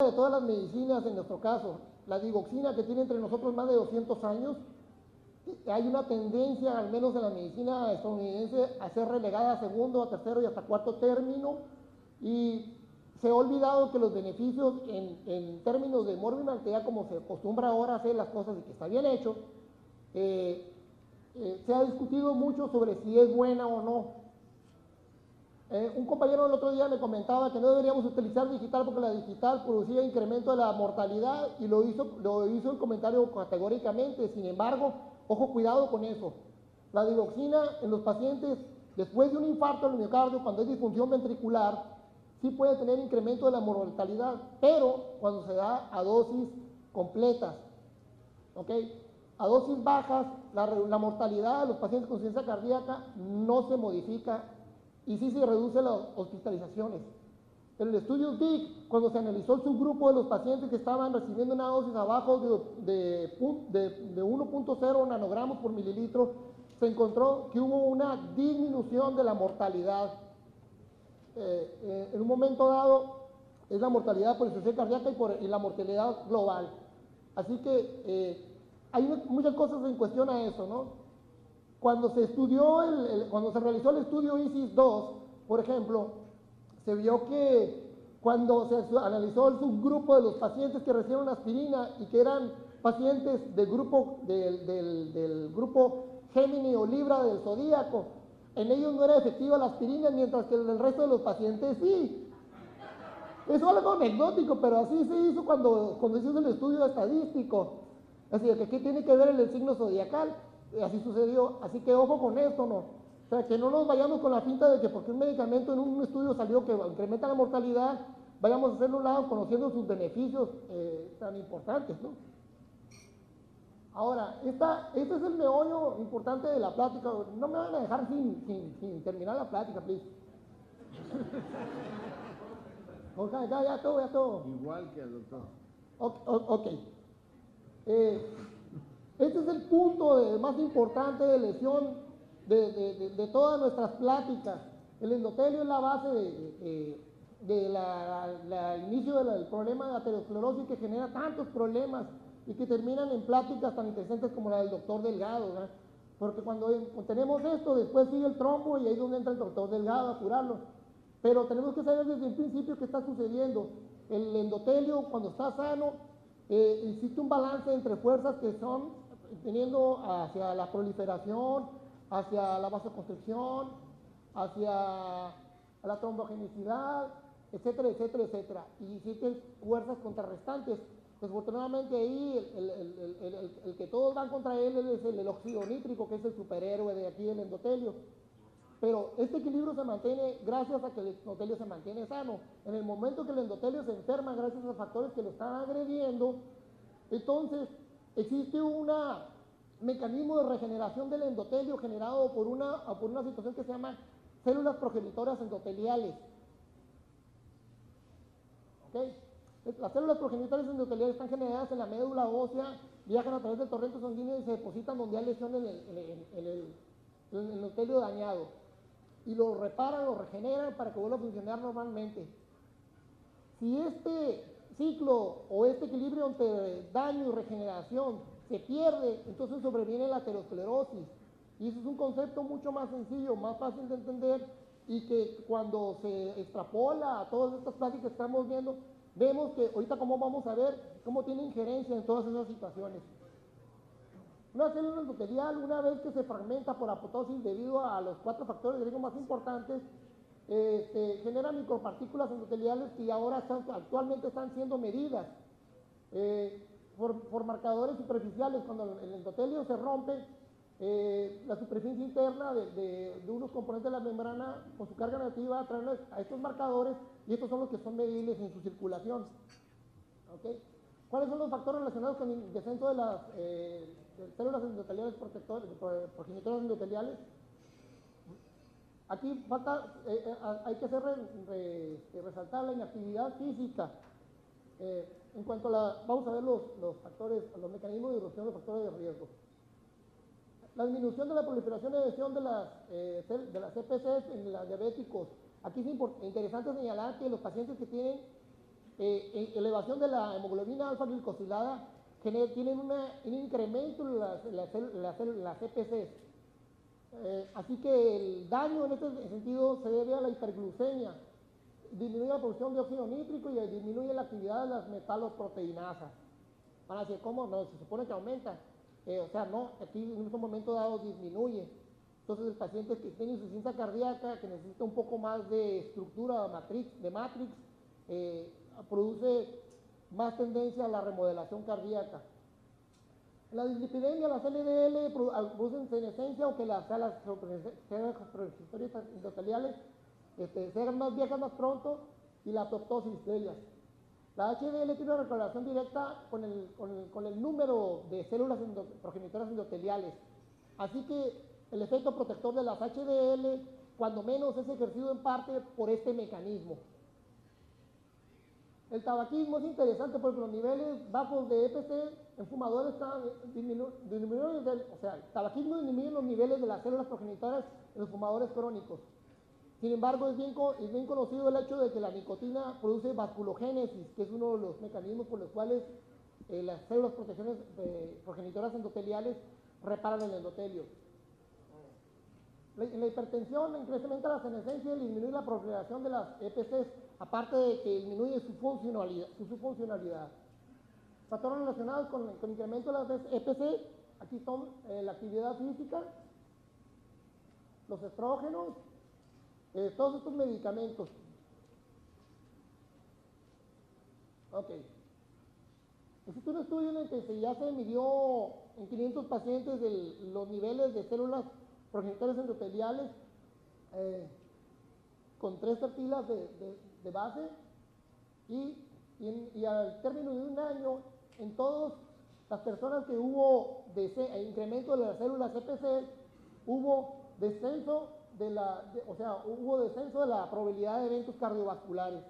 de todas las medicinas, en nuestro caso, la digoxina, que tiene entre nosotros más de 200 años, hay una tendencia, al menos en la medicina estadounidense, a ser relegada a segundo, a tercero y hasta cuarto término, y se ha olvidado que los beneficios en términos de morbi-mortalidad, como se acostumbra ahora a hacer las cosas y que está bien hecho, se ha discutido mucho sobre si es buena o no. Un compañero el otro día me comentaba que no deberíamos utilizar digital porque la digital producía incremento de la mortalidad y lo hizo el comentario categóricamente. Sin embargo, ojo, cuidado con eso. La digoxina en los pacientes después de un infarto del miocardio, cuando hay disfunción ventricular, sí puede tener incremento de la mortalidad, pero cuando se da a dosis completas, ¿ok? A dosis bajas, la mortalidad de los pacientes con insuficiencia cardíaca no se modifica y sí se reducen las hospitalizaciones. En el estudio DIC, cuando se analizó el subgrupo de los pacientes que estaban recibiendo una dosis abajo de 1.0 nanogramos por mililitro, se encontró que hubo una disminución de la mortalidad. En un momento dado es la mortalidad por insuficiencia cardíaca y la mortalidad global. Así que hay muchas cosas en cuestión a eso, ¿no? Cuando se estudió, cuando se realizó el estudio ISIS-2, por ejemplo, se vio que cuando se analizó el subgrupo de los pacientes que recibieron aspirina y que eran pacientes del grupo Gemini o Libra del zodíaco, en ellos no era efectiva la aspirina, mientras que en el resto de los pacientes sí. Es algo anecdótico, pero así se hizo cuando se hizo el estudio estadístico. Así que aquí tiene que ver el signo zodiacal, así sucedió. Así que ojo con esto, ¿no? O sea, que no nos vayamos con la finta de que porque un medicamento en un estudio salió que incrementa la mortalidad, vayamos a hacerlo a un lado conociendo sus beneficios tan importantes, ¿no? Ahora, este es el meollo importante de la plática. No me van a dejar sin terminar la plática, please. Okay, ya todo. Igual que el doctor. Ok. Este es el punto más importante de lesión de todas nuestras pláticas. El endotelio es la base del inicio del problema de aterosclerosis que genera tantos problemas y que terminan en pláticas tan interesantes como la del doctor Delgado, ¿verdad? Porque cuando tenemos esto, después sigue el trombo y ahí es donde entra el doctor Delgado a curarlo. Pero tenemos que saber desde el principio qué está sucediendo. El endotelio, cuando está sano, existe un balance entre fuerzas que son teniendo hacia la proliferación, hacia la vasoconstricción, hacia la trombogenicidad, etcétera, etcétera, etcétera. Y existen fuerzas contrarrestantes. Desafortunadamente ahí el que todos van contra él es el óxido nítrico, que es el superhéroe de aquí del endotelio. Pero este equilibrio se mantiene gracias a que el endotelio se mantiene sano. En el momento que el endotelio se enferma gracias a factores que lo están agrediendo, entonces existe un mecanismo de regeneración del endotelio generado por una situación que se llama células progenitoras endoteliales. ¿Okay? Las células progenitoras endoteliales están generadas en la médula ósea, viajan a través del torrente sanguíneo y se depositan donde hay lesión en el endotelio dañado. Y lo reparan, lo regeneran para que vuelva a funcionar normalmente. Si este ciclo o este equilibrio entre daño y regeneración se pierde, entonces sobreviene la aterosclerosis. Y eso es un concepto mucho más sencillo, más fácil de entender y que cuando se extrapola a todas estas pláticas que estamos viendo, vemos que ahorita como vamos a ver cómo tiene injerencia en todas esas situaciones. Una célula endotelial, una vez que se fragmenta por apoptosis debido a los 4 factores de riesgo más importantes, genera micropartículas endoteliales que ahora actualmente están siendo medidas por marcadores superficiales. Cuando el endotelio se rompe, la superficie interna de unos componentes de la membrana con su carga negativa traen a estos marcadores y estos son los que son medibles en su circulación. ¿Okay? ¿Cuáles son los factores relacionados con el descenso de las células endoteliales progenitoras endoteliales? Aquí hay que resaltar la inactividad física. En cuanto vamos a ver los factores, los mecanismos de disrupción de los factores de riesgo. La disminución de la proliferación y adhesión de las CPCs en los diabéticos. Aquí es interesante señalar que los pacientes que tienen elevación de la hemoglobina alfa glicosilada tienen un incremento en las EPCs. Así que el daño en este sentido se debe a la hiperglucemia, disminuye la producción de óxido nítrico y disminuye la actividad de las metaloproteinasas. Van a decir, ¿cómo? No, se supone que aumenta. O sea, no, aquí en un momento dado disminuye. Entonces el paciente que tiene insuficiencia cardíaca, que necesita un poco más de estructura de matrix, produce más tendencia a la remodelación cardíaca. En la dislipidemia, las LDL producen senescencia, aunque las transitorias endoteliales se hagan más viejas más pronto, y la apoptosis de ellas. La HDL tiene una correlación directa con el número de células progenitoras endoteliales. Así que el efecto protector de las HDL, cuando menos, es ejercido en parte por este mecanismo. El tabaquismo es interesante porque los niveles bajos de EPC en fumadores están disminuyendo, o sea, el tabaquismo disminuye los niveles de las células progenitoras en los fumadores crónicos. Sin embargo, es bien conocido el hecho de que la nicotina produce vasculogénesis, que es uno de los mecanismos por los cuales las células progenitoras endoteliales reparan el endotelio. En la hipertensión incrementa la senescencia y disminuye la proliferación de las EPCs, aparte de que disminuye su funcionalidad. Factores relacionados con el incremento de las EPC, aquí son la actividad física, los estrógenos, todos estos medicamentos. Ok. Existe un estudio en el que ya se midió en 500 pacientes los niveles de células progenitoras endoteliales con 3 terpilas de base y al término de un año, en todas las personas que hubo incremento de las células EPC, hubo descenso de la probabilidad de eventos cardiovasculares.